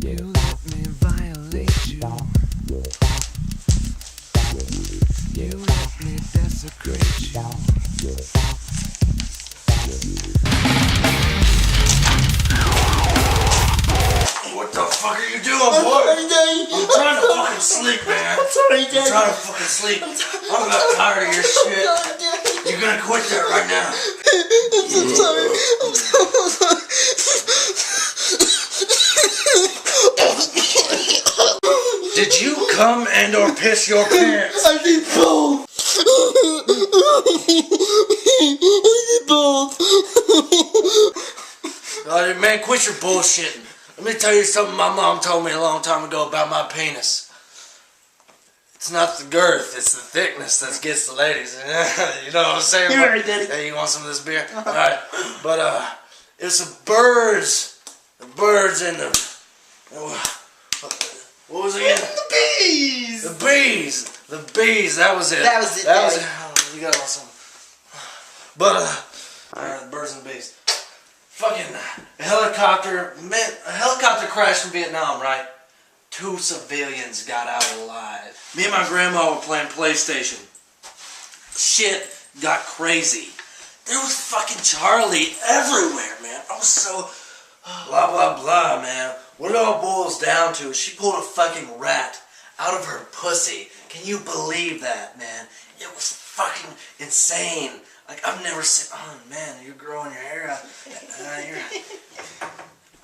You let me violate you. You let me desecrate you. What the fuck are you doing, boy? I'm trying to fucking sleep, man. I'm sorry, Daddy. I'm trying to fucking sleep. I'm about tired of your shit. You're gonna quit that right now. I'm so sorry. I'm so sorry. Did you come and or piss your pants? I did both. I did both. Man, quit your bullshitting. Let me tell you something my mom told me a long time ago about my penis. It's not the girth, it's the thickness that gets the ladies. You know what I'm saying? You're right, Daddy. Hey, you want some of this beer? Alright. But, it's the birds. The birds and the... What was it again? The bees. The bees. The bees, that was it. That was it, That was Daddy. it. Oh, you got all some. But, the birds and the bees. Fucking a helicopter crashed in Vietnam, right? 2 civilians got out alive. Me and my grandma were playing PlayStation. Shit got crazy. There was fucking Charlie everywhere, man. I was so blah blah blah, man. What it all boils down to is she pulled a fucking rat out of her pussy. Can you believe that, man? It was fucking insane. Like, I've never seen... Oh, man, you're growing your hair out.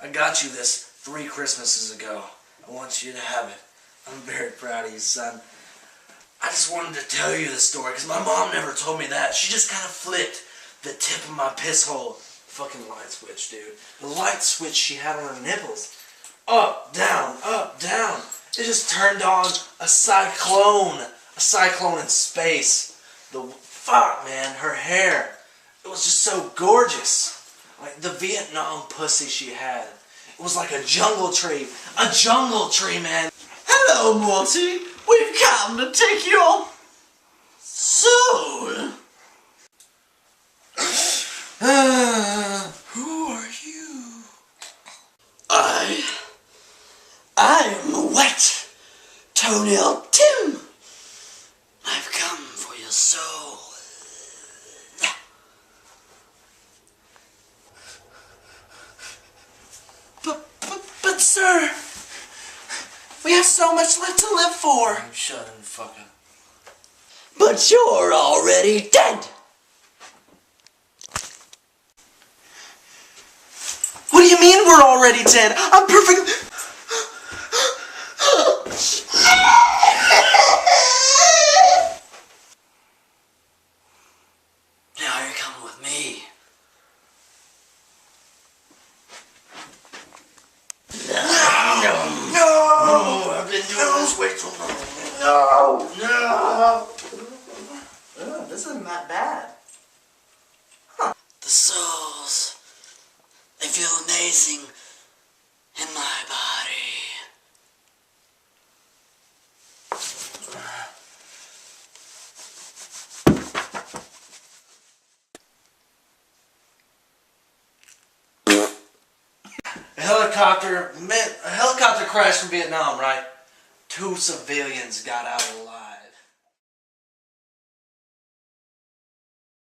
I got you this 3 Christmases ago. I want you to have it. I'm very proud of you, son. I just wanted to tell you this story, because my mom never told me that. She just kind of flicked the tip of my piss hole. Fucking light switch, dude. The light switch she had on her nipples. Up, down, up, down. It just turned on a cyclone. A cyclone in space. Fuck, man, her hair. It was just so gorgeous. Like the Vietnam pussy she had. It was like a jungle tree. A jungle tree, man. Hello, Morty. We've come to take your soul. Who are you? I am Wet Toenail Tim. I've come for your soul. But sir, we have so much left to live for. I'm shutting fucking. But you're already dead. What do you mean we're already dead? I'm perfect. Now you're coming with me. No, I've been doing this way too long. No. This isn't that bad. The souls, they feel amazing in my body. A helicopter crashed in Vietnam, right? 2 civilians got out alive.